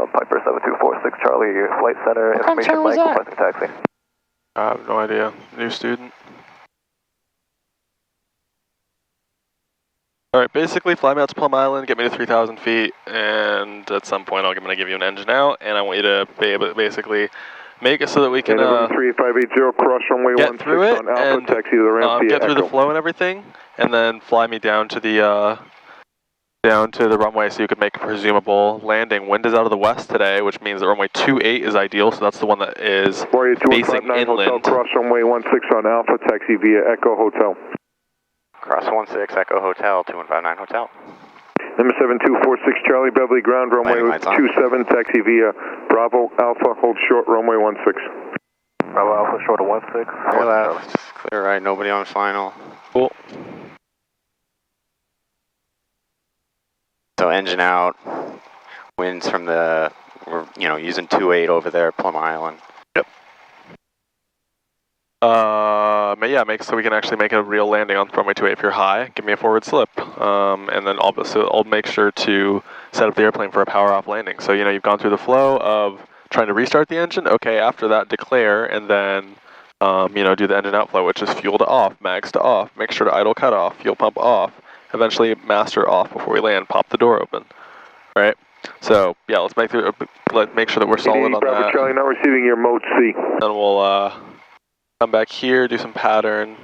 Piper 7246 Charlie, Flight Center, information Mike, requesting taxi. I have no idea. New student. Alright, basically fly me out to Plum Island, get me to 3,000 feet, and at some point I'm going to give you an engine out, and I want you to be able to basically make it so that we can 3580, cross runway get through it, on Alpha, and taxi to the ramp get through Echo. the flow and everything, and then fly me down to the runway so you could make a presumable landing. Wind is out of the west today, which means that runway 28 is ideal, so that's the one that is facing inland. Hotel, cross runway 16 on Alpha, taxi via Echo Hotel. Cross 16, Echo Hotel, 2159 Hotel. Number 7246 Charlie, Beverly Ground, runway 27, taxi via Bravo Alpha, hold short, runway 16. Bravo Alpha, short of 16. Clear left, clear right, nobody on final. Cool. So engine out, winds from the, we're using 28 over there, Plum Island. Yep. Yeah, so we can actually make a real landing on runway 28 if you're high. Give me a forward slip, and then I'll make sure to set up the airplane for a power off landing. So you've gone through the flow of trying to restart the engine. Okay, after that, declare, and then do the engine outflow, which is fuel to off, mags to off. Make sure to idle cut off, fuel pump off. Eventually, master off before we land. Pop the door open. All right. So yeah, let's make sure that we're solid on that. Charlie, not receiving your mode C. Then we'll come back here, do some pattern.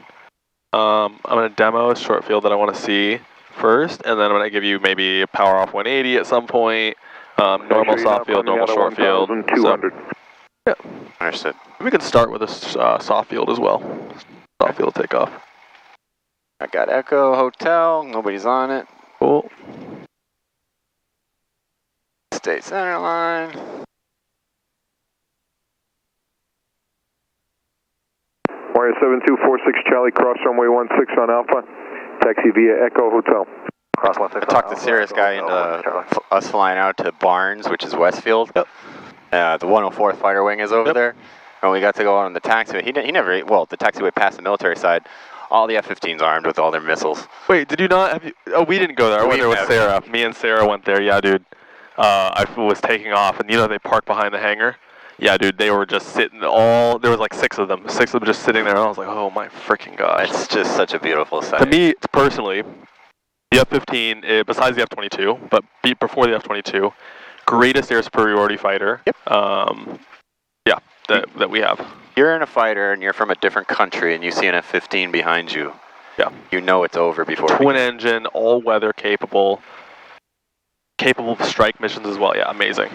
I'm going to demo a short field that I want to see first, and then I'm going to give you maybe a power off 180 at some point, normal soft field, normal short field. So, yeah. Understood. We can start with a soft field as well. Soft field takeoff. I got Echo Hotel, nobody's on it. Cool. State center line. Wire 7246 Charlie, cross runway 16 on Alpha, taxi via Echo Hotel. Cross 16 I talked the Sirius guy into us flying out to Barnes, which is Westfield. Yep. The 104th fighter wing is over there. And we got to go on the taxiway. He never, the taxiway past the military side. All the F-15s armed with all their missiles. Wait, did you not? Oh, we didn't go there. I went there with Sarah. Me and Sarah went there. Yeah, dude. I was taking off, and they parked behind the hangar. Yeah, dude, they were just sitting there was like six of them just sitting there, and I was like, oh my freaking gosh. It's just such a beautiful sight. To me, personally, the F-15, besides the F-22, but before the F-22, greatest air superiority fighter. Yep. That we have. You're in a fighter, and you're from a different country, and you see an F-15 behind you. Yeah. You know it's over before. Twin engine, all weather capable of strike missions as well. Yeah, amazing.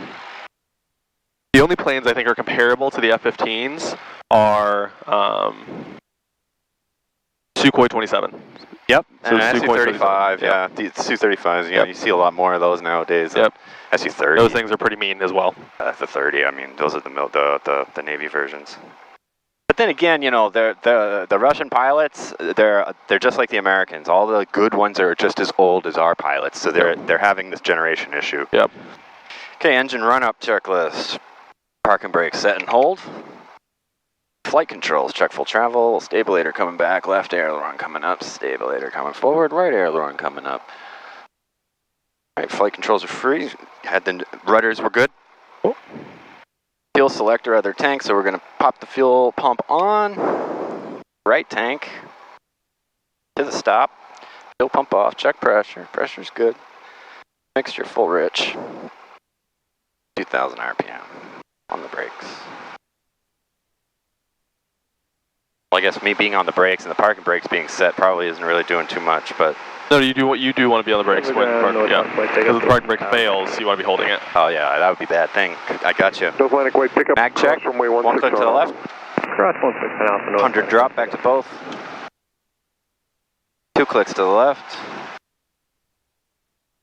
The only planes I think are comparable to the F-15s are Sukhoi 27. Yep, so and Su-35, yeah. The Su-35s, you see a lot more of those nowadays. Yep. Su-30. Those things are pretty mean as well. The 30, I mean, those are the Navy versions. But then again, the Russian pilots, they're just like the Americans. All the good ones are just as old as our pilots, so they're having this generation issue. Yep. Okay, engine run-up checklist. Park and brake set and hold. Flight controls, check full travel, stabilator coming back, left aileron coming up, stabilator coming forward, right aileron coming up. All right, flight controls are free. Had the rudders were good. Cool. Fuel selector, other tank, so we're going to pop the fuel pump on. Right tank to the stop. Fuel pump off, check pressure. Pressure's good. Mixture full rich. 2,000 RPM on the brakes. Well, I guess me being on the brakes and the parking brakes being set probably isn't really doing too much, but... No, you do want to be on the brakes when because the parking brake fails, you want to be holding it. Oh yeah, that would be a bad thing. I got you. Atlantic White pickup. Mag check. One click to the left. Cross 16 Alpha. 100 drop back to both. 2 clicks to the left.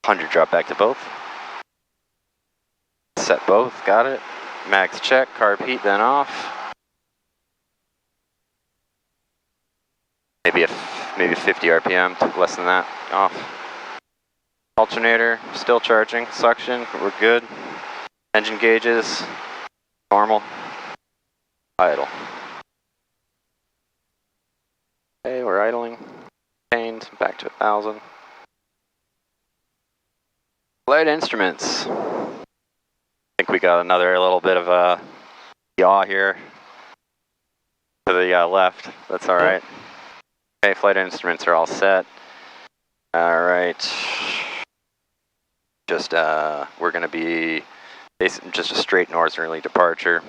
100 drop back to both. Set both, got it. Mags check, carb heat, then off. Maybe 50 RPM, less than that, off. Alternator, still charging. Suction, we're good. Engine gauges, normal. Idle. Okay, we're idling. Chained, back to 1,000. Flight instruments. think we got another little bit of a yaw here to the left. That's all right. Okay, flight instruments are all set. All right. Just we're going to be just a straight northerly departure.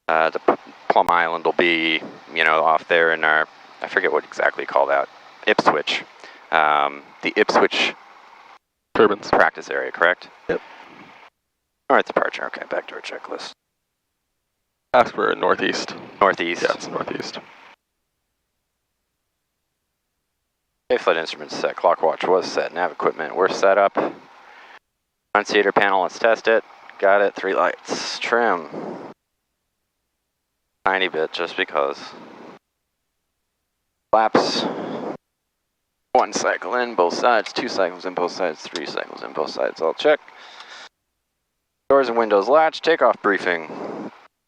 The Plum Island will be, you know, off there in our, I forget what exactly called out, Ipswich. The Ipswich turbines practice area, correct? Yep. All right, departure. Okay, back to our checklist. Ask for northeast. Northeast. Yeah, it's northeast. Okay, flight instruments set. Clock watch was set. Nav equipment, we're set up. Annunciator panel, let's test it. Got it. 3 lights. Trim. Tiny bit, just because. Flaps. 1 cycle in both sides, 2 cycles in both sides, 3 cycles in both sides. All check. Doors and windows latch. Takeoff briefing.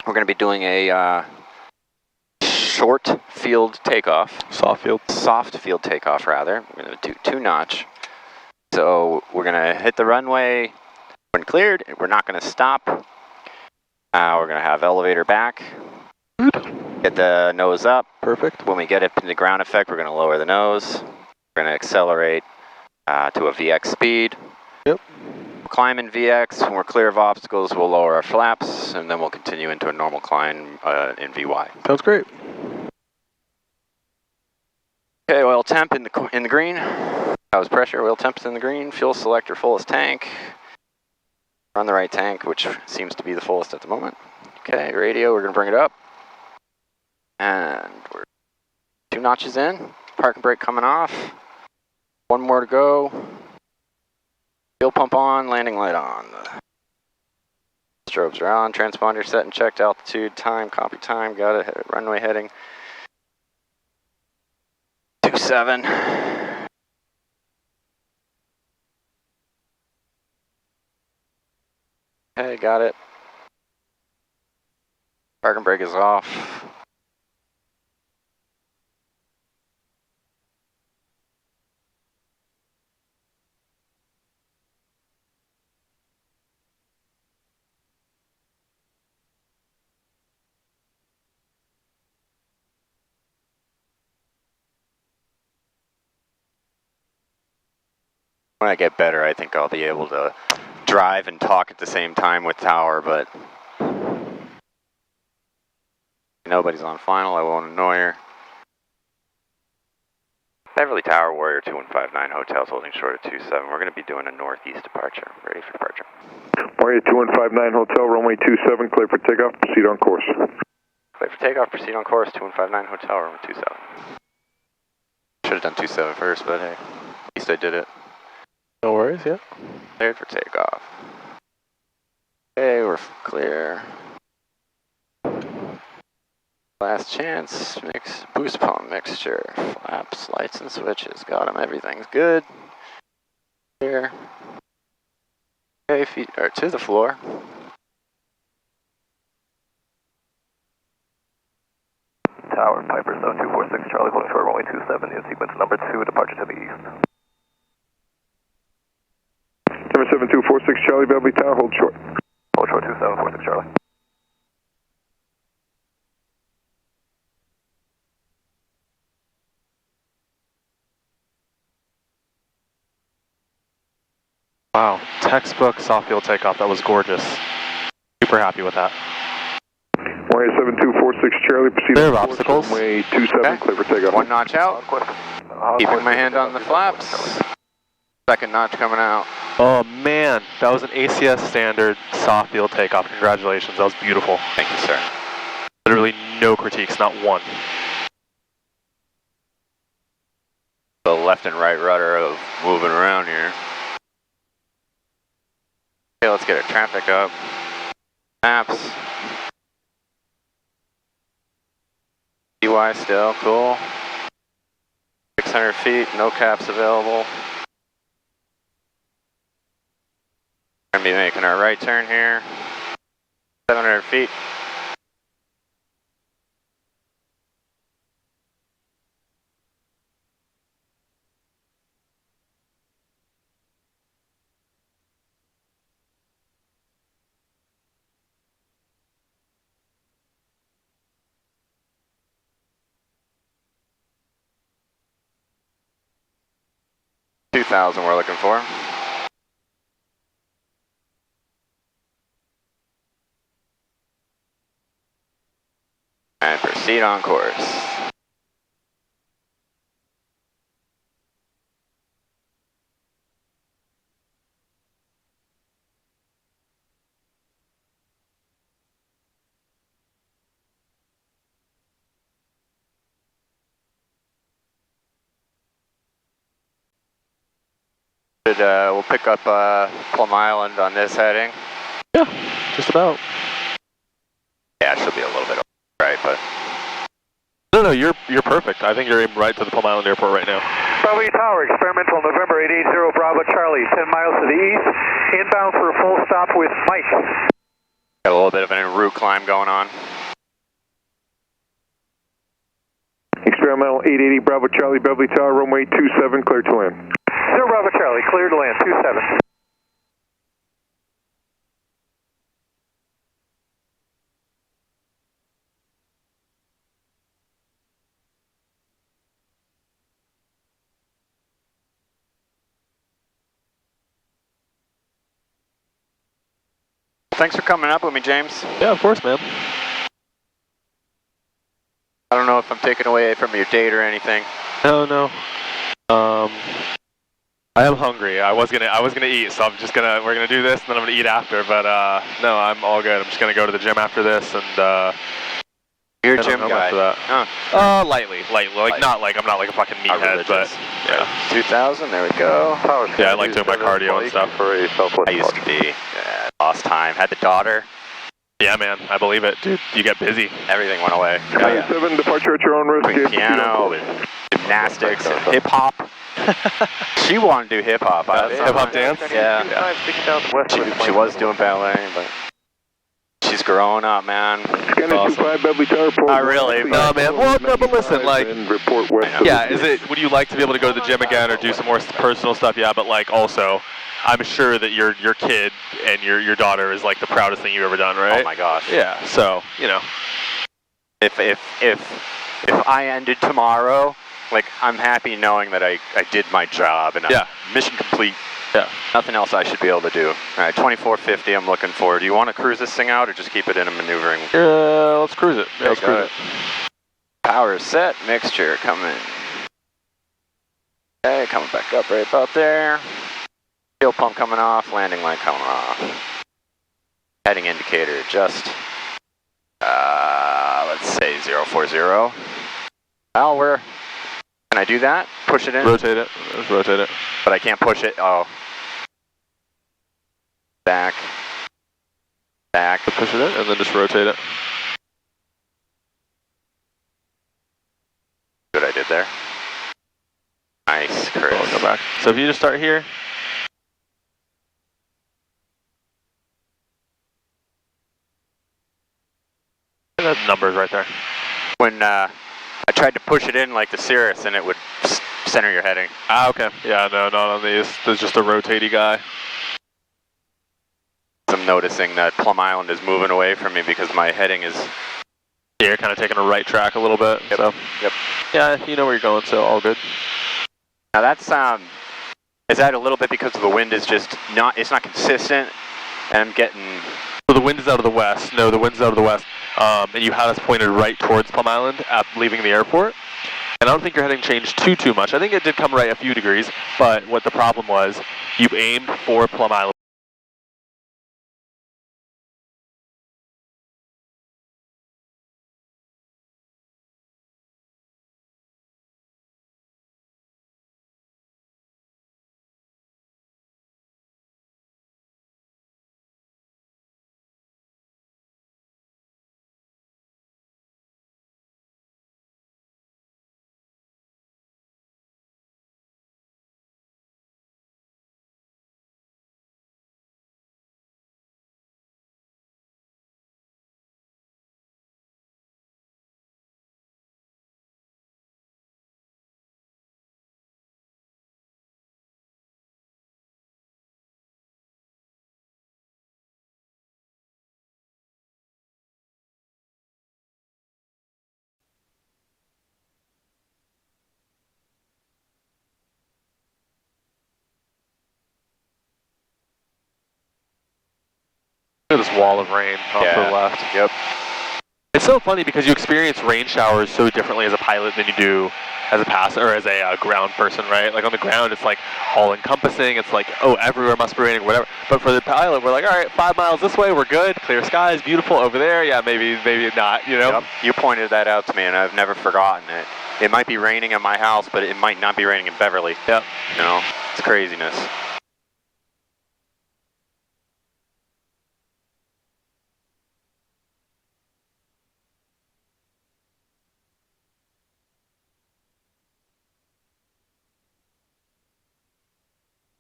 We're going to be doing a short field takeoff. Soft field. Soft field takeoff, rather. We're going to do 2-notch. So we're going to hit the runway when cleared. We're not going to stop. We're going to have elevator back. Get the nose up. Perfect. When we get it into ground effect, we're going to lower the nose. We're going to accelerate to a VX speed. Yep. Climb in VX. When we're clear of obstacles, we'll lower our flaps, and then we'll continue into a normal climb in VY. Sounds great. Okay, oil temp in the green. That was pressure. Oil temp's in the green. Fuel selector fullest tank. Run the right tank, which seems to be the fullest at the moment. Okay, radio, we're going to bring it up. And we're 2 notches in. Parking brake coming off. 1 more to go. Fuel pump on, landing light on. The strobes are on. Transponder set and checked. Altitude, time, copy time. Got it. Runway heading. 27. Okay, got it. Parking brake is off. When I get better, I think I'll be able to drive and talk at the same time with tower, but nobody's on final. I won't annoy her. Beverly Tower, Warrior 2159, hotels holding short at 27. We're going to be doing a northeast departure. Ready for departure. Warrior 2159, hotel, runway 27, clear for takeoff, proceed on course. Clear for takeoff, proceed on course, 2159, hotel, runway 27. Should have done 27 first, but hey, at least I did it. No worries, yeah. Cleared for takeoff. Okay, we're clear. Last chance, boost pump mixture, flaps, lights and switches, got them, everything's good. Clear. Okay, feet are to the floor. Tower, Piper 7246, Charlie, holding short, runway 27, in sequence number 2, departure to the east. Number 7246, Charlie, Beverly Tower, hold short. Hold short 2746, Charlie. Wow, textbook soft field takeoff. That was gorgeous. Super happy with that. Warrior 7246, Charlie, proceed Clear on of course, obstacles. runway 27, Okay. clear for takeoff. 1 notch out. Keeping my hand on the flaps. 2nd notch coming out. Oh man, that was an ACS standard soft field takeoff. Congratulations, that was beautiful. Thank you, sir. Literally no critiques, not one. The left and right rudder of moving around here. Okay, let's get our traffic up. Maps. KBVY still, cool. 600 feet, no caps available. We're going to be making our right turn here. 700 feet. 2000 we're looking for. And proceed on course. We'll pick up Plum Island on this heading. Yeah, just about. Yeah, it should be a little bit right, but No, you're perfect. I think you're aiming right to the Plum Island Airport right now. Bravo Tower, experimental November 880 Bravo Charlie, 10 miles to the east, inbound for a full stop with Mike. got a little bit of an en route climb going on. Experimental 880 Bravo Charlie, Beverly Tower, runway 27, clear to land. 0 Bravo Charlie, clear to land, 27. Thanks for coming up with me, James. Yeah, of course, man. I don't know if I'm taking away from your date or anything. No. I am hungry. I was gonna eat, so we're gonna do this, and then I'm gonna eat after. But no, I'm all good. I'm just gonna go to the gym after this, and you're a gym guy. After that. Huh. Lightly. Like not like I'm not like a fucking meathead, but yeah. 2000. There we go. Yeah, I like doing my cardio and stuff. I used to be. Yeah, lost time. Had the daughter. Yeah, man, I believe it, dude. You get busy. Everything went away. Yeah. 7, departure at your own risk. Between piano and gymnastics and hip hop. She wanted to do hip hop. Hip hop dance? Yeah. She was doing ballet, but she's growing up, man. Awesome. Beverly Tower, Not really. No, man. Well, no, but listen, like, report west. yeah, would you like to be able to go to the gym again or do some more personal stuff? Yeah, but like also, I'm sure that your kid and your daughter is like the proudest thing you've ever done, right? Oh my gosh. Yeah. So if I ended tomorrow, like I'm happy knowing that I did my job and I'm mission complete. Yeah. Nothing else I should be able to do. All right, 2450 I'm looking for. Do you want to cruise this thing out or just keep it in a maneuvering? Let's cruise it. Yeah, let's cruise it. Power set, mixture coming. Okay, coming back up right about there. Fuel pump coming off, landing line coming off. Heading indicator just, let's say 040. Well, can I do that? Push it in? Rotate it. Just rotate it. But I can't push it. Oh. Back. Push it in and then just rotate it. Good, I did there. Nice, Chris. Go back. So if you just start here. That number's right there. When I tried to push it in like the Cirrus and it would center your heading. Ah, okay. Yeah, no, not on these. There's just a rotatey guy. I'm noticing that Plum Island is moving away from me because my heading is... Yeah, you're kind of taking a right track a little bit. Yep. So. Yep. Yeah, you know where you're going, so all good. Now that's, is that a little bit because the wind is just it's not consistent and I'm getting... So the wind is out of the west. No, the wind's out of the west. And you had us pointed right towards Plum Island at leaving the airport. And I don't think your heading changed too much. I think it did come right a few degrees, but what the problem was, you aimed for Plum Island. Look at this wall of rain off to the left. Yep. It's so funny because you experience rain showers so differently as a pilot than you do as a passenger or as a ground person, right? Like on the ground, it's like all encompassing. It's like, oh, everywhere must be raining, whatever. But for the pilot, we're like, all right, 5 miles this way, we're good. Clear skies, beautiful over there. Yeah, maybe not, you know? Yep. You pointed that out to me, and I've never forgotten it. It might be raining at my house, but it might not be raining in Beverly. Yep. You know, it's craziness.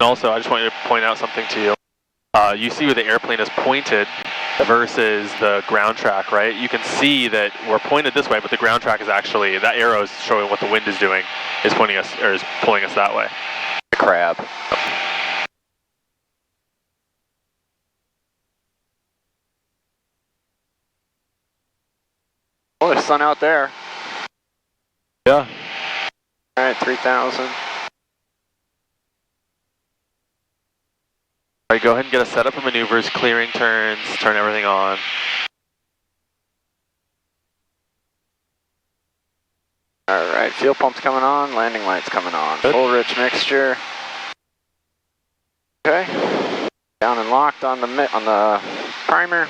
Also, I just wanted to point out something to you. You see where the airplane is pointed versus the ground track, right? You can see that we're pointed this way, but the ground track is actually, that arrow is showing what the wind is doing, is pointing us, or is pulling us that way. The crab. Oh, there's sun out there. Yeah. All right, 3,000. All right, go ahead and get a setup for maneuvers, clearing turns, turn everything on. All right, fuel pump's coming on, landing lights coming on. Good. Full rich mixture. Okay. Down and locked on the primer.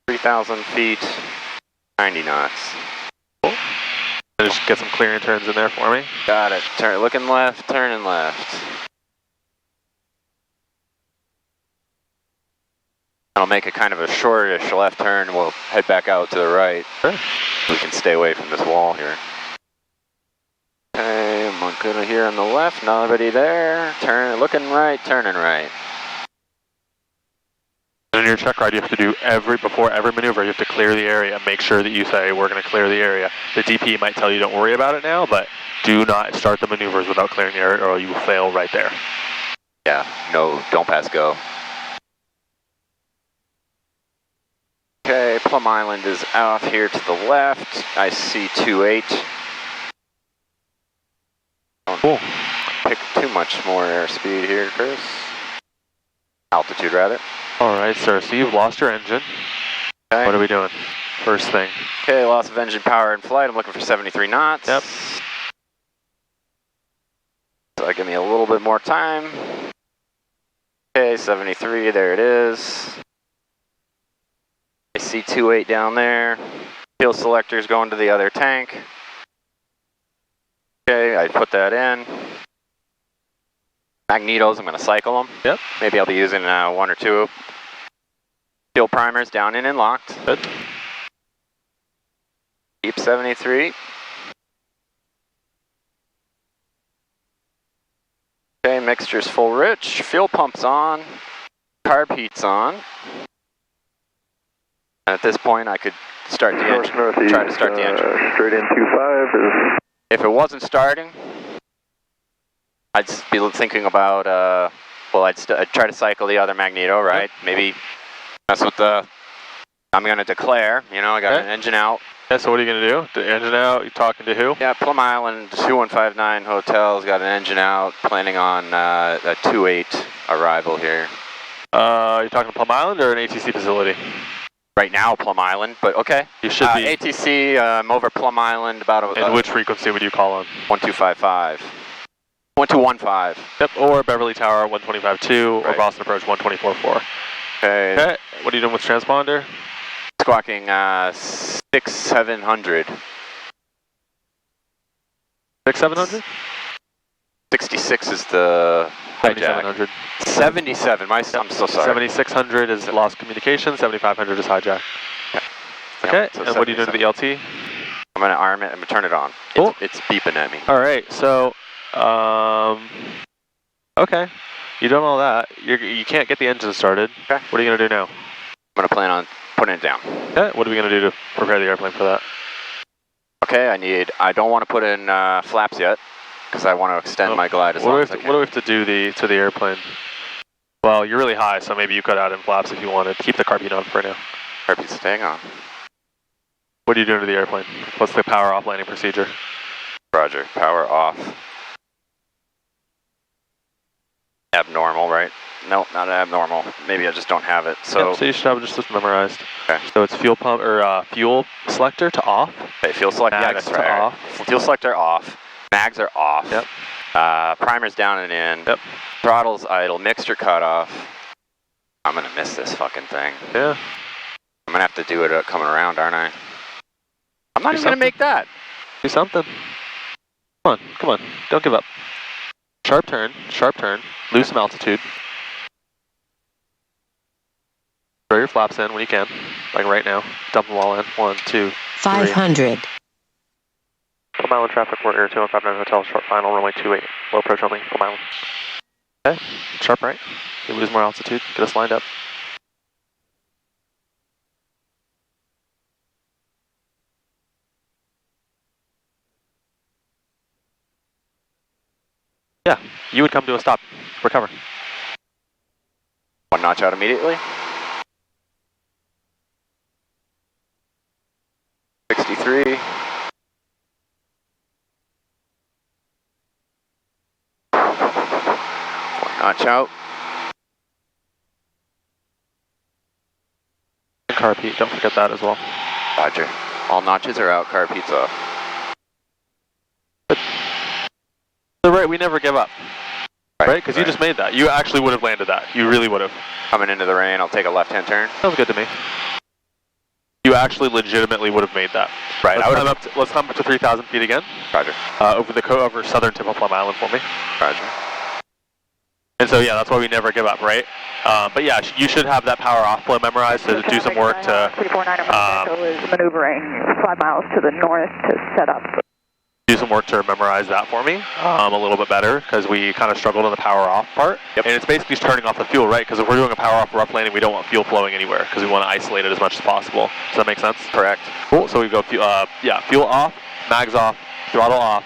3,000 feet, 90 knots. Cool. Just get some clearing turns in there for me. Got it. Turn, looking left, turning left. I'll make a kind of a shortish left turn. We'll head back out to the right. Sure. We can stay away from this wall here. Okay, I'm good here on the left. Nobody there. Turn, looking right, turning right. And in your check ride, you have to do before every maneuver, you have to clear the area. Make sure that you say, we're going to clear the area. The DP might tell you, don't worry about it now, but do not start the maneuvers without clearing the area or you will fail right there. Yeah, no, don't pass go. Okay, Plum Island is off here to the left. I see 28. Don't cool. Pick too much more airspeed here, Chris. Altitude, rather. All right, sir. So you've lost your engine. Okay. What are we doing? First thing. Okay, loss of engine power in flight. I'm looking for 73 knots. Yep. So give me a little bit more time. Okay, 73. There it is. I see 28 down there. Fuel selector's going to the other tank. Okay, I put that in. Magnetos, I'm going to cycle them. Yep. Maybe I'll be using 1 or 2. Fuel primers down in and locked. Good. Keep 73. Okay, mixture's full rich. Fuel pump's on. Carb heat's on. And at this point, I could start the engine. Try to start the engine. Straight in 25. If it wasn't starting, I'd be thinking about, well, I'd try to cycle the other magneto, right? Maybe mess with the, I'm going to declare, you know, I got an engine out. Yeah, so what are you going to do? The engine out, you talking to who? Yeah, Plum Island 2159 Hotel's got an engine out, planning on a 28 arrival here. You're talking to Plum Island or an ATC facility? Right now, Plum Island, but okay. You should be. ATC, I'm over Plum Island about And which frequency would you call on? 1255. 1215. Yep, or Beverly Tower 125.2 Right. or Boston Approach 124.4. Okay. Okay, what are you doing with transponder? Squawking 6700. 6700? 66 is the hijack. 7700. 77, I'm so sorry. 7600 is lost communication, 7500 is hijack. Okay, Yep, so and what are you doing to the LT? I'm going to arm it, I'm going to turn it on. Cool. It's beeping at me. All right, so, okay, you done all that. You can't get the engine started. Okay. What are you going to do now? I'm going to plan on putting it down. Okay, what are we going to do to prepare the airplane for that? Okay, I don't want to put in flaps yet, because I want to extend my glide as long as I can. What do we have to do to the airplane? Well, you're really high, so maybe you could add in flaps if you wanted. Keep the carpet on for now. Carpet's staying on. What are you doing to the airplane? What's the power off landing procedure? Roger, power off. Abnormal, right? Nope, not abnormal. Maybe I just don't have it. So, yep, so you should have it just memorized. Okay. So it's fuel pump or fuel selector to off. Okay, fuel selector. Yeah, that's right. Off. Fuel selector off. Mags are off. Yep. Primer's down and in. Yep. Throttle's idle. Mixture cut off. I'm gonna miss this fucking thing. Yeah. I'm gonna have to do it coming around, aren't I? I'm not even gonna make that. Do something. Come on, don't give up. Sharp turn, lose some altitude. Throw your flaps in when you can, like right now. Dump them all in. 1, 2, 500. Plum Island traffic, we're Air 2159 Hotel, short final, runway 28. Low approach only, Plum Island. Okay, sharp right. You lose more altitude, get us lined up. Yeah, you would come to a stop, recover. 1 notch out immediately. 63. 1 notch out. Car Pete, don't forget that as well. Roger. All notches are out, car Pete's off. So right, we never give up. Right? Because you just made that. You actually would have landed that. You really would have. Coming into the rain, I'll take a left-hand turn. Sounds good to me. You actually legitimately would have made that. Right. Let's climb up to 3,000 feet again. Roger. Over southern tip of Plum Island for me. Roger. And so yeah, that's why we never give up, right? But yeah, you should have that power off flow memorized to do some work to. 349 is maneuvering 5 miles to the north to set up. Do some work to memorize that for me a little bit better, because we kind of struggled on the power off part. Yep. And it's basically turning off the fuel, right? Because if we're doing a power off rough landing, we don't want fuel flowing anywhere because we want to isolate it as much as possible. Does that make sense? Correct. Cool. So we go fuel off, mags off, throttle off,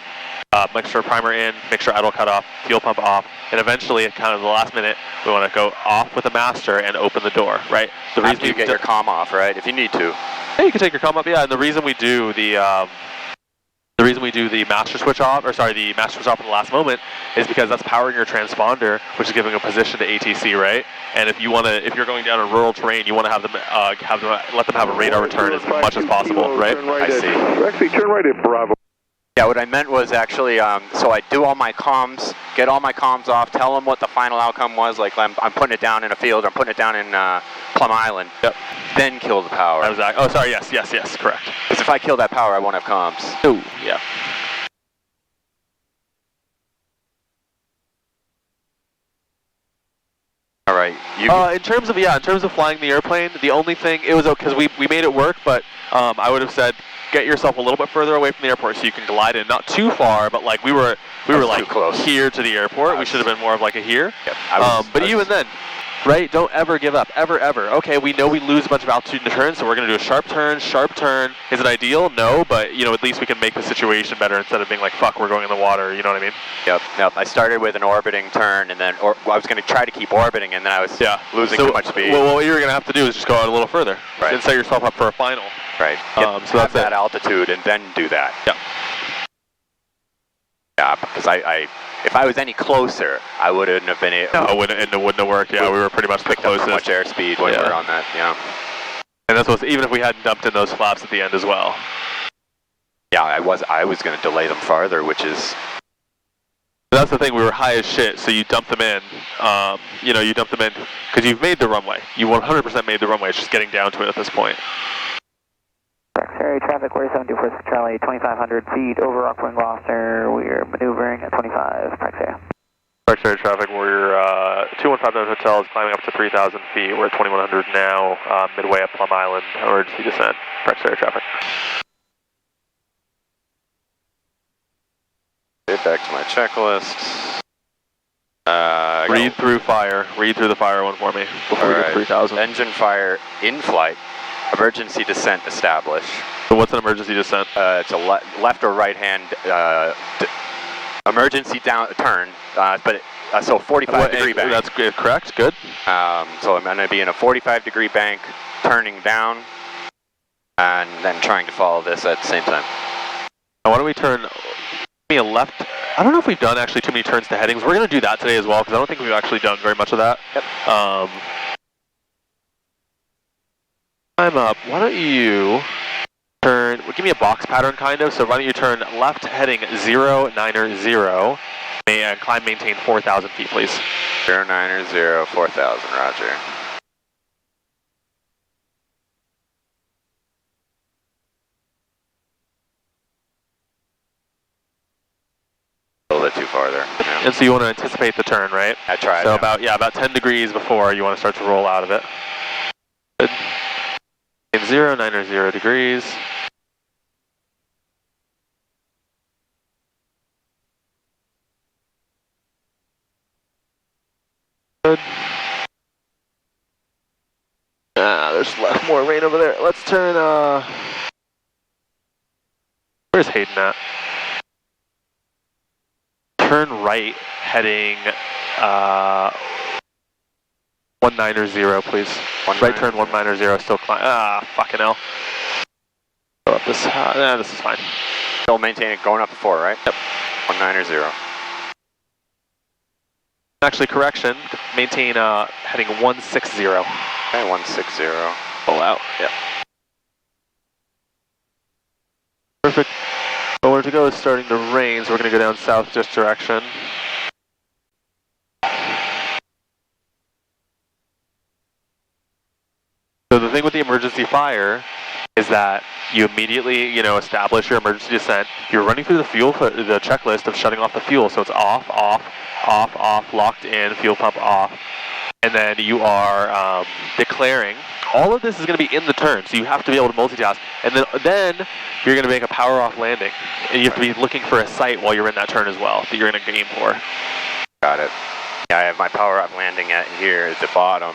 make sure primer in, make sure idle cut off, fuel pump off, and eventually at kind of the last minute, we want to go off with the master and open the door, right? The reason you get your comm off, right? If you need to. Yeah, you can take your comm off. Yeah, and the reason we do the master switch off, the master switch off at the last moment, is because that's powering your transponder, which is giving a position to ATC, right? And if you're going down a rural terrain, you want to have them let them have a radar return as much as possible, right? I see. Actually, turn right at Bravo. Yeah, what I meant was actually, so I do all my comms, get all my comms off, tell them what the final outcome was, like I'm putting it down in a field, I'm putting it down in Plum Island, yep. Then kill the power. Oh, sorry, yes, correct. Because if I kill that power, I won't have comms. Oh, yeah. All right. In terms of flying the airplane, the only thing, it was okay because we made it work, but I would have said get yourself a little bit further away from the airport so you can glide in, not too far, but like we were like close here to the airport. We should have been more of like a here. Yep. But even then, right? Don't ever give up, ever. Okay, we know we lose a bunch of altitude in the turn, so we're going to do a sharp turn. Is it ideal? No, but at least we can make the situation better instead of being like, fuck, we're going in the water. You know what I mean? Yep. I started with an orbiting turn, and then I was going to try to keep orbiting, and then I was losing too much speed. Well, what you're going to have to do is just go out a little further, right, and set yourself up for a final. Right. So that's that altitude, and then do that. Yeah. Yeah, because if I was any closer, I wouldn't have been able. No, it wouldn't have worked. Yeah, we were pretty much the closest. Too much airspeed when we were on that. Yeah. And that's even if we hadn't dumped in those flaps at the end as well. Yeah, I was going to delay them farther, which is. That's the thing. We were high as shit, so you dump them in. You dump them in because you've made the runway. You 100% made the runway. It's just getting down to it at this point. Area traffic, we're 724 Charlie, 2,500 feet over Rockland, Gloucester. We are maneuvering at 25, Prax area. Prax area traffic, we're 2159 Hotel is climbing up to 3,000 feet. We're at 2100 now, midway up Plum Island, emergency descent. Prax area traffic. Get back to my checklist. Read through the fire one for me before we get 3,000. Engine fire in flight. Emergency descent established. So what's an emergency descent? It's a left or right hand emergency turn, so 45 degree bank. That's correct, good. So I'm going to be in a 45 degree bank, turning down, and then trying to follow this at the same time. Now why don't we turn Give me a left. I don't know if we've done actually too many turns to headings. We're going to do that today as well because I don't think we've actually done very much of that. Yep. I'm up. Why don't you turn, give me a box pattern kind of, so why don't you turn left heading 090 and climb maintain 4,000 feet, please. 090, 4,000, roger. A little bit too far there. Yeah. And so you want to anticipate the turn, right? I tried. So about 10 degrees before you want to start to roll out of it. Good. In 090 degrees. Good. There's more rain over there. Let's turn, where's Hayden at? Turn right, heading, 190, please. Right turn 190, still climb, fucking hell. Go up this, this is fine. Still maintaining, going up to 4, right? Yep. 190. Actually, correction, maintain, heading 160. Okay, 160. Pull out. Yep. Perfect. Nowhere to go is starting to rain, so we're going to go down south this direction. So the thing with the emergency fire is that you immediately, establish your emergency descent. You're running through the fuel, the checklist of shutting off the fuel, so it's off, off, off, off, locked in, fuel pump off. And then you are declaring. All of this is going to be in the turn, so you have to be able to multitask. And then you're going to make a power off landing. And you have to be looking for a site while you're in that turn as well that you're going to aim for. Got it. Yeah, I have my power off landing at here at the bottom.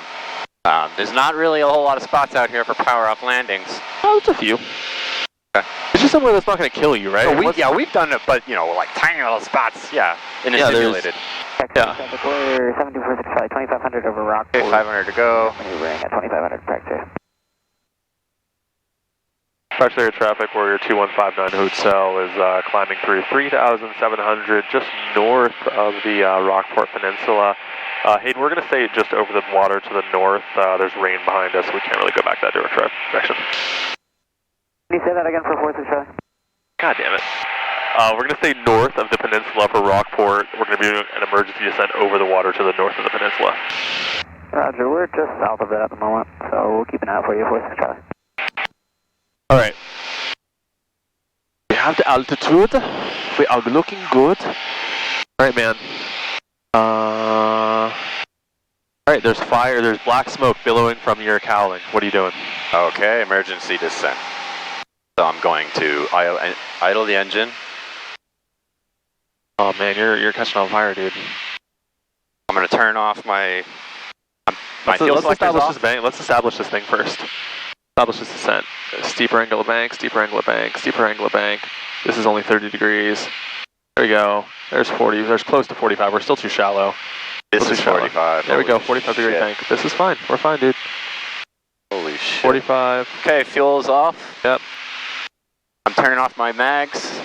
There's not really a whole lot of spots out here for power off landings. Oh, it's a few. Okay. It's just somewhere that's not going to kill you, right? So we've done it, but like tiny little spots. Yeah, in a simulated. Yeah. We're 7246 Charlie, 2500 over rock. Okay, 500 to go. Maneuvering at 2500 practice. Pressure traffic warrior 2159 Hotel is climbing through 3,700 just north of the Rockport Peninsula. Hayden, we're going to stay just over the water to the north. There's rain behind us, so we can't really go back that direction. Can you say that again for 4th Charlie? God damn it. We're going to stay north of the peninsula for Rockport. We're going to be doing an emergency descent over the water to the north of the peninsula. Roger, we're just south of it at the moment, so we'll keep an eye out for you, 4th Charlie. All right. We have the altitude. We are looking good. All right, man. All right, there's fire. There's black smoke billowing from your cowling. What are you doing? Okay, emergency descent. So I'm going to idle the engine. Oh man, you're catching on fire, dude. I'm going to turn off my fuel let's selectors establish off. this bank. Let's establish this thing first. Establish this descent. Steeper angle of bank, steeper angle of bank, steeper angle of bank. This is only 30 degrees. There we go. There's 40. There's close to 45. We're still too shallow. This is 45. There we go. 45 degree tank. This is fine. We're fine, dude. Holy shit. 45. Okay, fuel's off. Yep. I'm turning off my mags.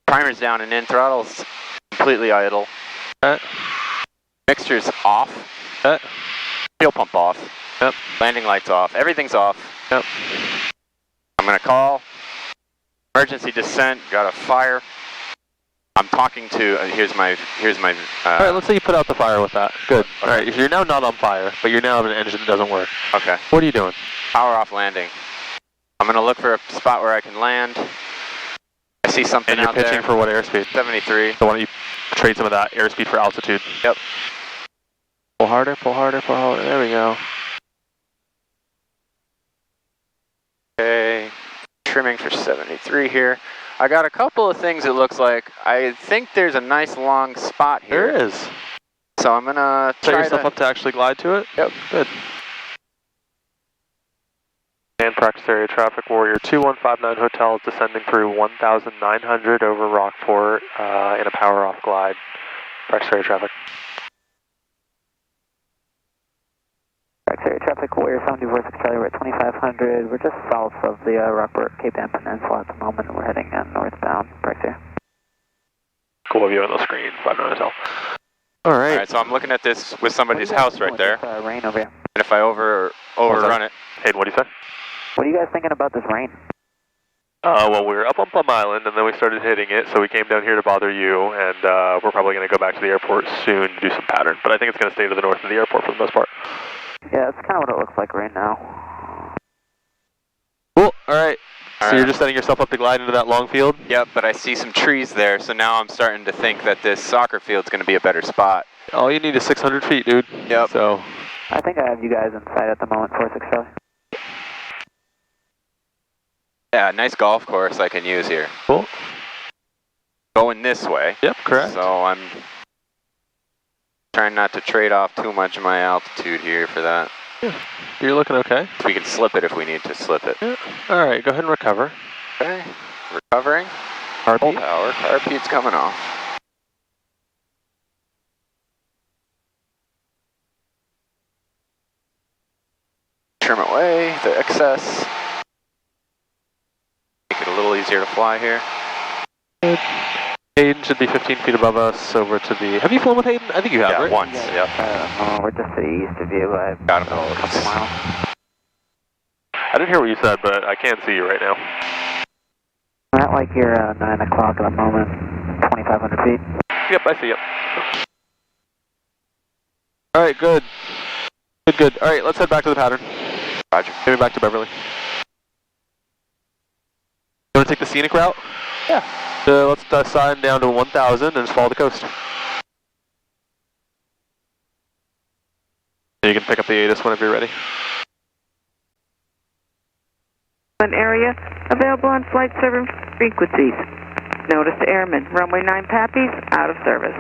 Primer's down and in. Throttle's completely idle. Okay. Mixture's off. Okay. Fuel pump off. Yep. Landing lights off. Everything's off. Yep. I'm gonna call. Emergency descent. Got a fire. I'm talking to. Here's my. All right. Let's say you put out the fire with that. Good. Okay. All right. You're now not on fire, but you're now have an engine that doesn't work. Okay. What are you doing? Power off landing. I'm gonna look for a spot where I can land. I see something And you're out there. pitching for what airspeed? 73. So why don't you trade some of that airspeed for altitude? Yep. Pull harder, pull harder, pull harder. There we go. Okay. Trimming for 73 here. I got a couple of things it looks like. I think there's a nice long spot here. There is. So I'm gonna Set try yourself up to actually glide to it? Yep. Good. And practice area traffic warrior 2159 Hotel is descending through 1,900 over Rockport in a power off glide. Practice area traffic. Practice area traffic, Warrior 7246 Charlie, we're at 2500. We're just south of the Rockport Cape Ann Peninsula at the moment. We're heading northbound. Practice area. Cool view on the screen, 5-9 hotel. All right. All right, so I'm looking at this with somebody's house right there. Rain over here. And if I overrun it. Hayden, what do you say? What are you guys thinking about this rain? Well, we were up on Plum Island, and then we started hitting it, so we came down here to bother you, and we're probably going to go back to the airport soon to do some pattern. But I think it's going to stay to the north of the airport for the most part. Yeah, that's kind of what it looks like right now. Cool. All right. So you're just setting yourself up to glide into that long field? Yep, but I see some trees there, so now I'm starting to think that this soccer field's going to be a better spot. All you need is 600 feet, dude. Yep. So. I think I have you guys in sight at the moment, 46 Charlie. Yeah, nice golf course I can use here. Cool. Going this way. Yep, correct. So I'm trying not to trade off too much of my altitude here for that. Yeah. You're looking okay. We can slip it if we need to slip it. Yeah. All right, go ahead and recover. Okay, recovering. Heartbeat. Full power, heartbeat's coming off. Trim away the excess. Make it a little easier to fly here. Good. Hayden should be 15 feet above us over to the... Have you flown with Hayden? I think you have, right? Once, yep. We're just to the east of you. I've got him. a couple miles. I didn't hear what you said, but I can see you right now. Not like you're 9 o'clock at the moment, 2,500 feet. Yep, I see you. All right, good. Good. All right, let's head back to the pattern. Roger. Get me back to Beverly. You want to take the scenic route? Yeah. Let's sign down to 1,000 and just follow the coast. You can pick up the ATIS whenever you're ready. An area available on flight service frequencies. Notice to airmen. Runway 9 Pappies, out of service.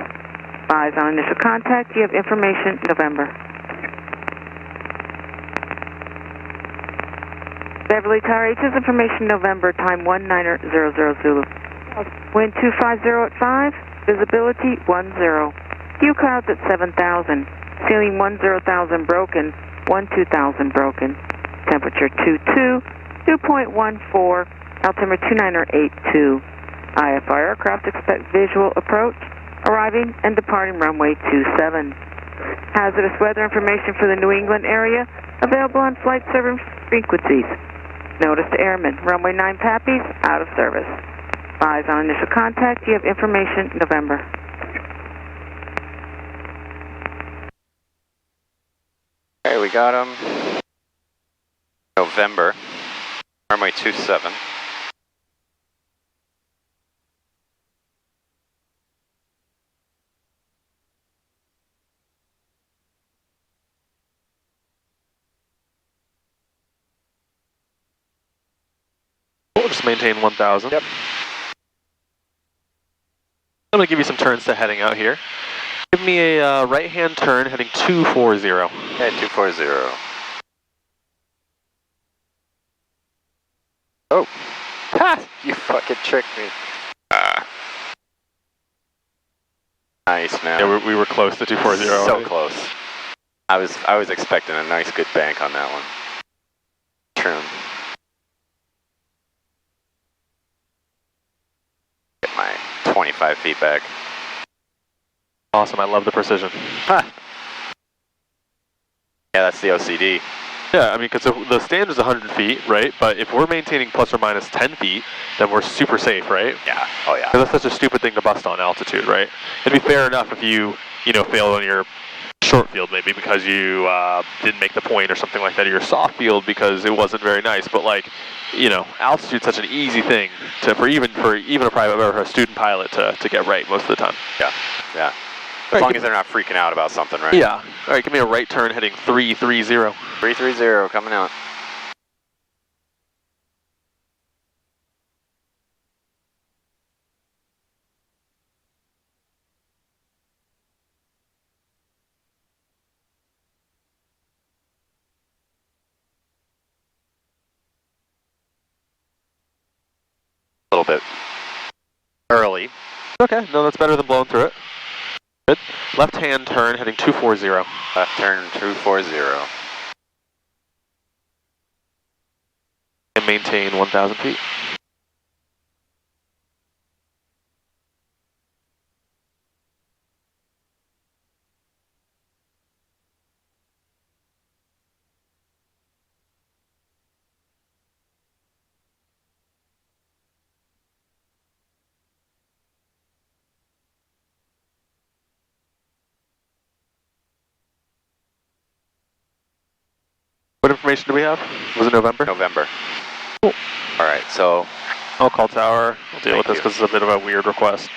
Advise on initial contact. You have information November. Beverly Tower H's information November, time 1900 Zulu. Wind 250 at 5, visibility 10. View clouds at 7,000. Ceiling 10,000 broken, 12,000 broken. Temperature 22, 2.14, altimeter 29082. IFR aircraft expect visual approach, arriving and departing runway 27. Hazardous weather information for the New England area, available on flight service frequencies. Notice to airmen, runway 9 Pappies, out of service. Advise on initial contact, you have information November. Okay, we got him. November, runway 27. We'll just maintain 1,000. Yep. I'm going to give you some turns to heading out here. Give me a right-hand turn heading 240. Okay, 240. Oh. Ha! You fucking tricked me. Nice, man. Yeah, we were close to 240. So right? close. I was expecting a nice good bank on that one. Trim. Get my 25 feet back. Awesome, I love the precision. Ha! Yeah, that's the OCD. Yeah, I mean, because the standard is 100 feet, right? But if we're maintaining plus or minus 10 feet, then we're super safe, right? Yeah, oh yeah. Because that's such a stupid thing to bust on altitude, right? It'd be fair enough if you fail on your short field maybe because you didn't make the point or something like that, or your soft field because it wasn't very nice. But altitude's such an easy thing for even a private or a student pilot to get right most of the time. Yeah, yeah. As long as they're not freaking out about something, right? Yeah. All right, give me a right turn heading 330. 330 coming out. A little bit early. Okay, no, that's better than blowing through it. Good. Left-hand turn heading 240. Left turn 240. And maintain 1,000 feet. information do we have? Was it November? November. Cool. All right, so. I'll call tower. I'll deal with this because it's a bit of a weird request.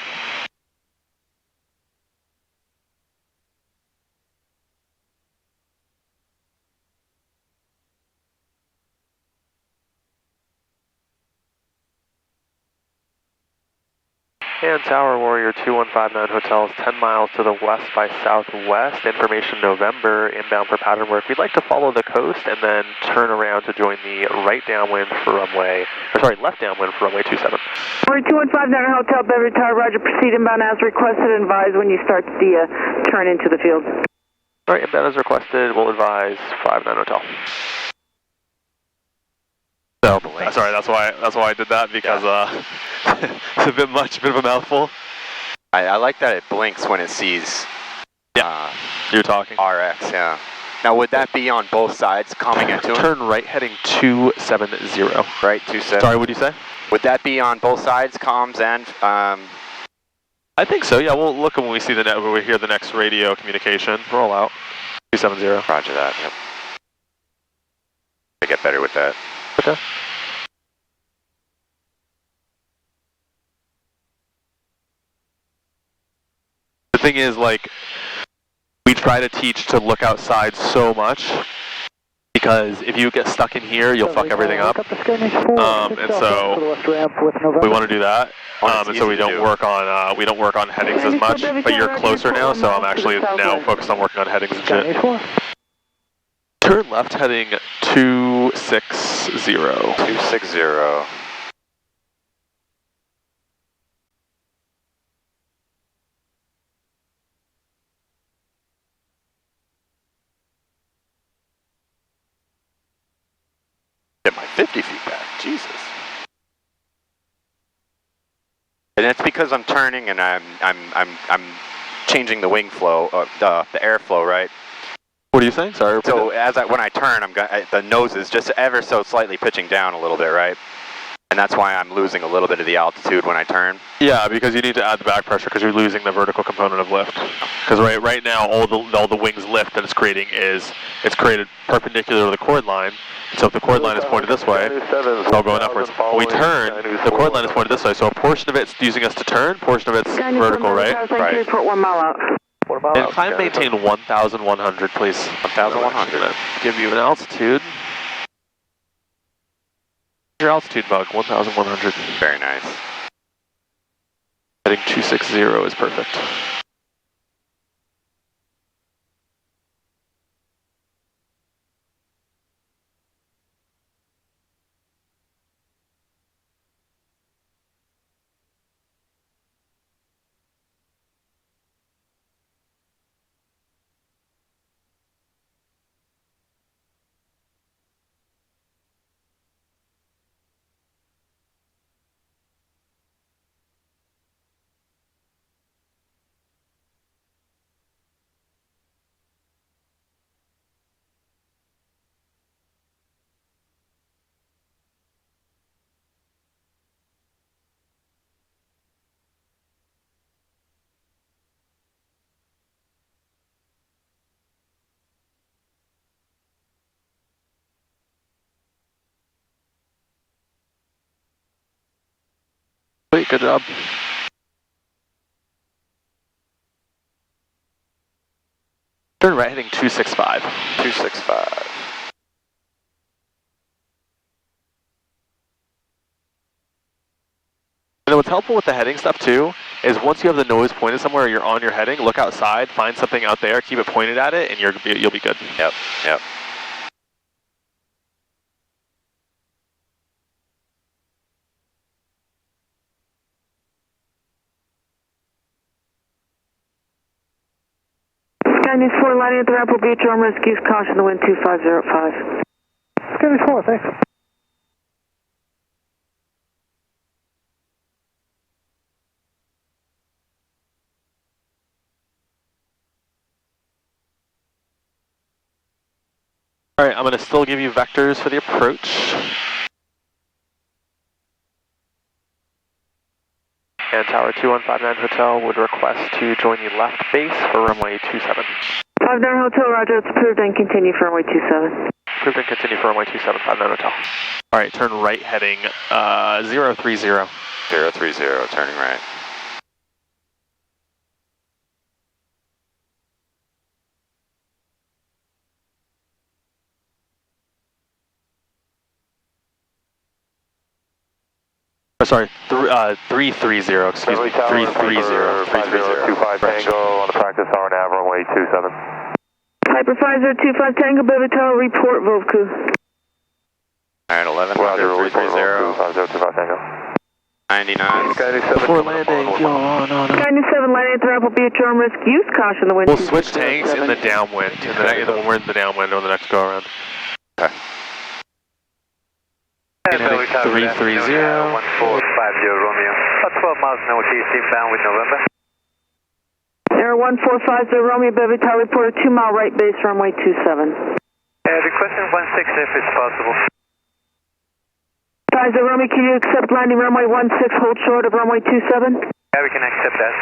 And Tower Warrior 2159 Hotel is 10 miles to the west by southwest. Information November, inbound for pattern work. We'd like to follow the coast and then turn around to join the right downwind for left downwind for runway 27. Warrior 2159 Hotel, Beverly Tower, roger, proceed inbound as requested, advise when you start the turn into the field. All right, inbound as requested, we'll advise 59 Hotel. So, sorry, that's why I did that, because it's a bit of a mouthful. I like that it blinks when it sees you're talking. RX, yeah. Now, would that be on both sides coming into Turn right heading 270. Right, 27. Sorry, what did you say? Would that be on both sides, comms and... I think so, yeah. We'll look when we see when we hear the next radio communication. Roll out. 270. Roger that, yep. I get better with that. Okay. The thing is, like, we try to teach to look outside so much, because if you get stuck in here, you'll fuck everything up. And so we want to do that. And so we don't work on headings as much. But you're closer now, so I'm actually now focused on working on headings and shit. Turn left heading 260. 260. Get my 50 feet back, Jesus. And that's because I'm turning and I'm changing the wing flow, the airflow, right? What are you saying? Sorry. So when I turn, the nose is just ever so slightly pitching down a little bit, right? And that's why I'm losing a little bit of the altitude when I turn. Yeah, because you need to add the back pressure because you're losing the vertical component of lift. Because right now all the wings lift that it's creating it's created perpendicular to the chord line. So if the chord line is pointed this way, it's all going upwards. When we turn, the chord line is pointed this way. So a portion of it's using us to turn, portion of it's vertical, right? Right. Report 1 mile out. And climb maintain 1,100, please. 1,100. Give you an altitude. Your altitude bug, 1,100. Very nice. Heading 260 is perfect. Sweet, good job. Turn right heading 265. 265. And what's helpful with the heading stuff too is once you have the nose pointed somewhere, you're on your heading, look outside, find something out there, keep it pointed at it, and you'll be good. Yep, yep. Sky News 4 lining at the Rapple Beach, arm rescues, caution the wind 2505. Sky News 4, thanks. Alright, I'm going to still give you vectors for the approach. And Tower 2159 Hotel would request to join the left base for runway 27. 59 Hotel, roger, it's approved and continue for runway 27. approved and continue for runway 2759 hotel. Alright, turn right heading 030. 030, turning right. Oh, sorry, 330, excuse me, 330. 5025 Tango on the practice tower nav, runway 27. Piper 5025 Tango, Beverly Tower, report Volku. Alright, 1100, 330. 5025 Tango. 99. Before landing, fuel on. 97 landing at the ramp will be at your arm risk. Use caution, the wind. We'll switch tanks in the downwind, when we're in the downwind on the next go around. Okay. Heading 330. 1450 Romeo. About 12 miles northeast inbound with November. Air 1450 Romeo, Beverly Tower, report a 2-mile right base, runway 27. Requesting 16 if it's possible. 50 Romeo, can you accept landing runway 16, hold short of runway 27? Yeah, we can accept that.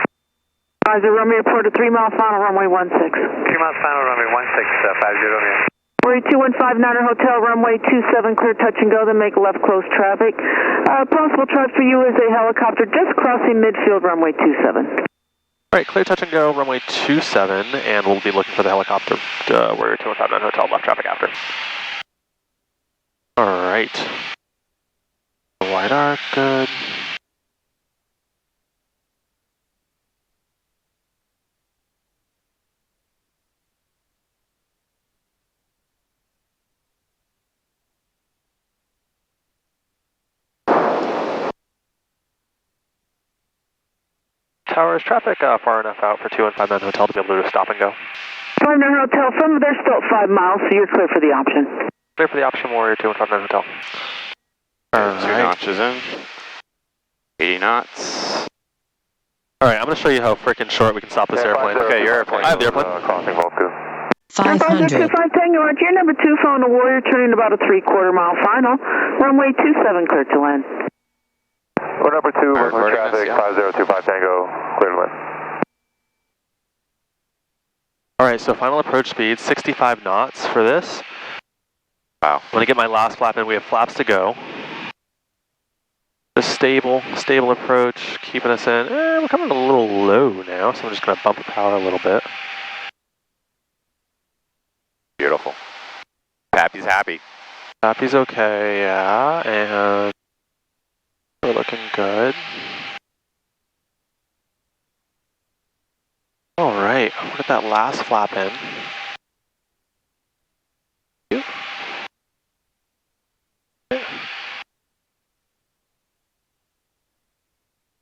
50 Romeo, report a 3-mile final, runway 16. 3 miles final, runway 16, 50 Romeo. Worry 2159 Hotel, runway 27, clear touch and go, then make left close traffic. Possible charge for you is a helicopter just crossing midfield, runway 27. Alright, clear touch and go, runway 27, and we'll be looking for the helicopter. We're 2159 Hotel, left traffic after. Alright. Wide arc, good. Tower, is traffic far enough out for 2159 Hotel to be able to stop and go? 59 Hotel, from there still at 5 miles, so you're clear for the option. Clear for the option, Warrior 2159 Hotel. Alright. 2 notches in. 80 knots. Alright, I'm going to show you how freaking short we can stop this airplane. Okay, your airplane. I have the airplane. Crossing Volku. 500. 25 Tango, at your number 2 phone, the Warrior, turning about a 3/4 mile final. Runway 27, clear to land. We're number 2, Brooklyn traffic, 5025 Tango, clear to land. Alright, so final approach speed, 65 knots for this. Wow. I'm going to get my last flap in, we have flaps to go. Just stable approach, keeping us in. We're coming a little low now, so I'm just going to bump the power a little bit. Beautiful. Pappy's happy. Pappy's okay, yeah, and we're looking good. Alright, we'll get that last flap in.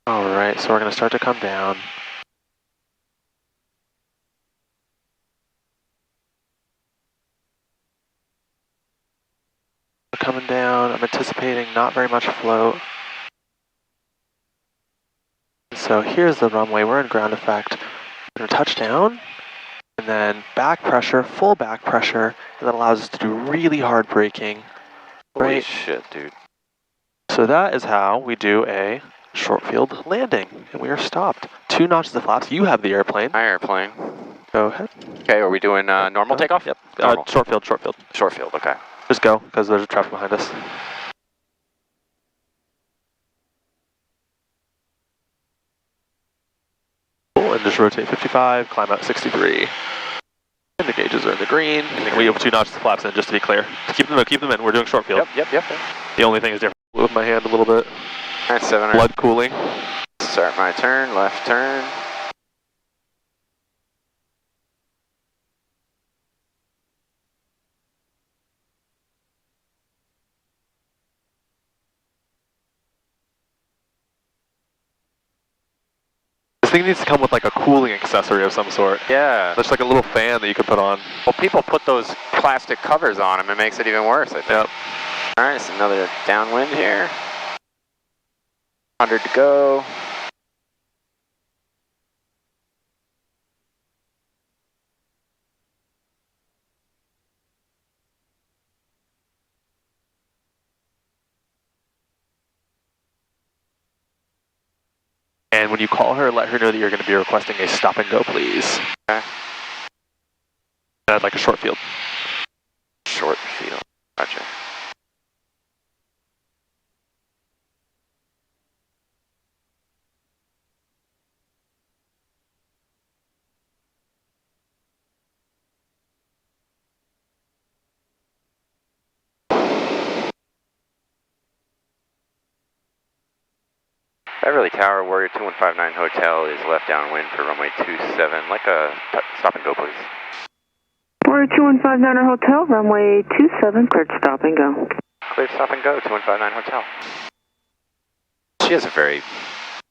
Alright, so we're going to start to come down. We're coming down, I'm anticipating not very much float. So here's the runway, we're in ground effect. We're going to touch down, and then back pressure, full back pressure, and that allows us to do really hard braking. Holy shit, dude. So that is how we do a short field landing, and we are stopped. 2 notches of flaps, you have the airplane. My airplane. Go ahead. Okay, are we doing normal takeoff? Yep, Normal. short field. Short field, okay. Just go, because there's traffic behind us. Cool, and just rotate 55, climb out 63. And the gauges are in the green. And we have 2 notches of flaps in, just to be clear. Keep them in, we're doing short field. Yep. The only thing is different with my hand a little bit. Alright, 700. Blood cooling. Start my turn, left turn. This thing needs to come with like a cooling accessory of some sort. Yeah. That's like a little fan that you can put on. Well, people put those plastic covers on them. It makes it even worse, I think. Yep. Alright, so another downwind here. 100 to go. And when you call her, let her know that you're going to be requesting a stop and go, please. Okay. And I'd like a short field. Short field. Beverly Tower, Warrior 2159 Hotel is left downwind for runway 27. Like a stop and go, please. Warrior 2159 Hotel, runway 27, cleared to stop and go. Cleared stop and go, 2159 Hotel. She has a very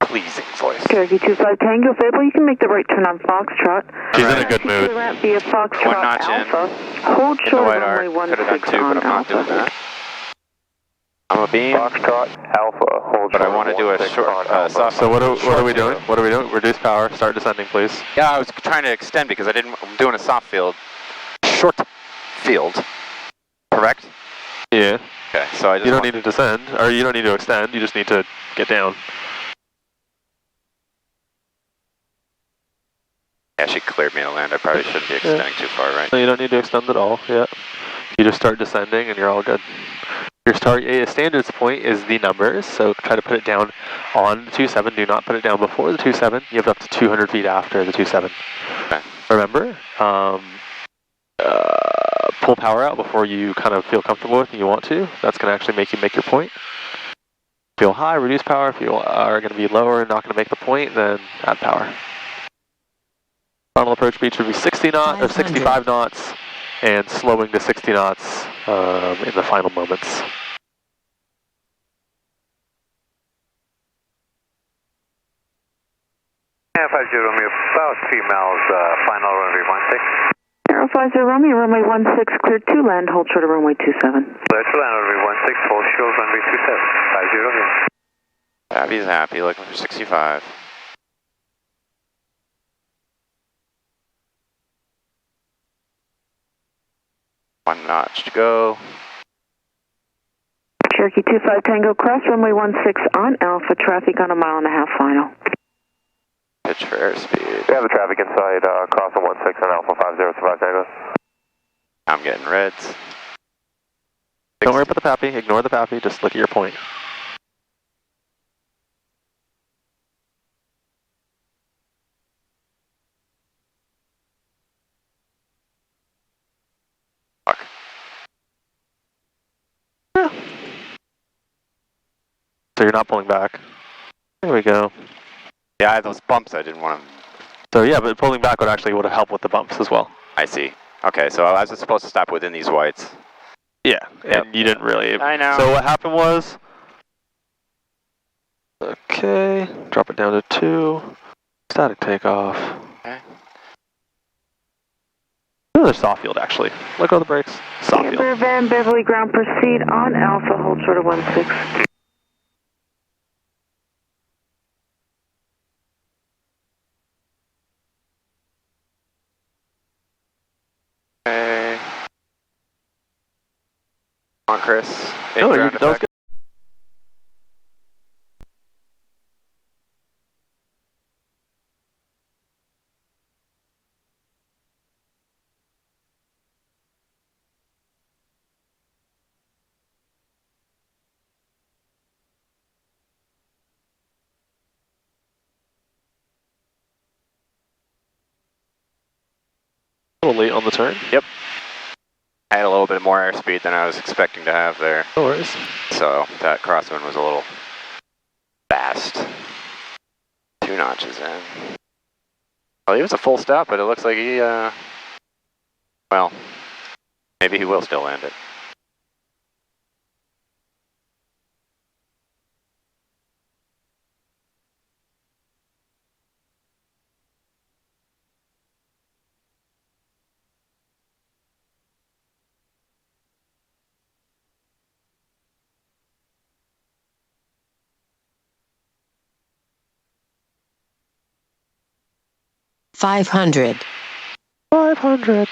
pleasing voice. Cherokee 25 Tango, Fable, you can make the right turn on Foxtrot. She's in a good mood. To the ramp via Foxtrot One notch Alpha. in. Hold In short the white runway arc. Could have done 16 two, on but I'm not doing Alpha. that. I'm a beam. Foxtrot Alpha, hold But I want to do a short, soft. So what are we doing? What are we doing? Reduce power, start descending, please. Yeah, I was trying to extend because I'm doing a soft field. Short field. Correct? Yeah. Okay, so I just You don't need to descend, or you don't need to extend, you just need to get down. Yeah, she cleared me to land. I probably shouldn't be extending too far, right? No, you don't need to extend at all, yeah. You just start descending and you're all good. Your standards point is the numbers, so try to put it down on the 27. Do not put it down before the 27. You have up to 200 feet after the 27. Okay. Remember, pull power out before you kind of feel comfortable with and you want to. That's going to actually make you make your point. Feel high, reduce power. If you are going to be lower and not going to make the point, then add power. Final approach speed should be 60 knots or 65 knots, and slowing to 60 knots in the final moments. And 50 Romeo, about 3 miles, final runway 16. 050 Romeo, runway 16, cleared to land, hold short of runway 27. Cleared to land, runway 16, hold short, runway 27. 50 Romeo. Abby's happy, looking for 65. One notch to go. Cherokee 25 Tango, cross runway 16 on Alpha, traffic on a 1.5 mile final. Pitch for airspeed. We have the traffic inside, crossing 16 on Alpha 5025 Tango. I'm getting reds. Don't worry about the PAPI, ignore the PAPI, just look at your point. Fuck. Yeah. So you're not pulling back. There we go. Yeah, I had those bumps I didn't want to... So yeah, but pulling back would actually help with the bumps as well. I see. Okay, so I was supposed to stop within these whites. Yeah, and you didn't really. I know. So what happened was, okay, drop it down to 2, static takeoff. Okay. Another soft field actually. Let go of the brakes. Soft field. Amber Van Beverly ground proceed on Alpha, hold short of 16. Okay. Come on, Chris. No, Ground that was effect. good. A little late on the turn. Yep. I had a little bit more airspeed than I was expecting to have there. No worries. So that crosswind was a little fast. 2 notches in. Well, he was a full stop, but it looks like he, well, maybe he will still land it. $500. 500.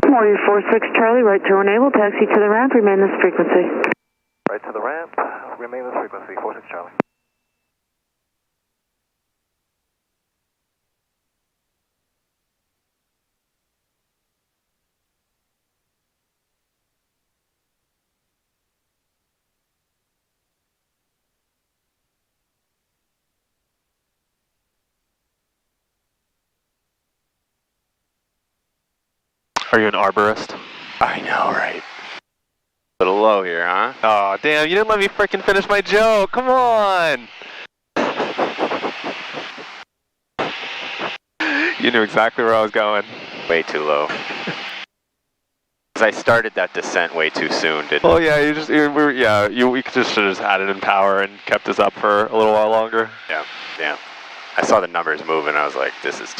Warrior 46 Charlie, right to enable, taxi to the ramp, remain this frequency. Right to the ramp, remain this frequency, 46 Charlie. Are you an arborist? I know, right? A little low here, huh? Oh, damn, you didn't let me freaking finish my joke. Come on. You knew exactly where I was going. Way too low. Because I started that descent way too soon, didn't I? Well, yeah, we just should have just added in power and kept us up for a little while longer. Yeah. I saw the numbers moving, I was like, this is too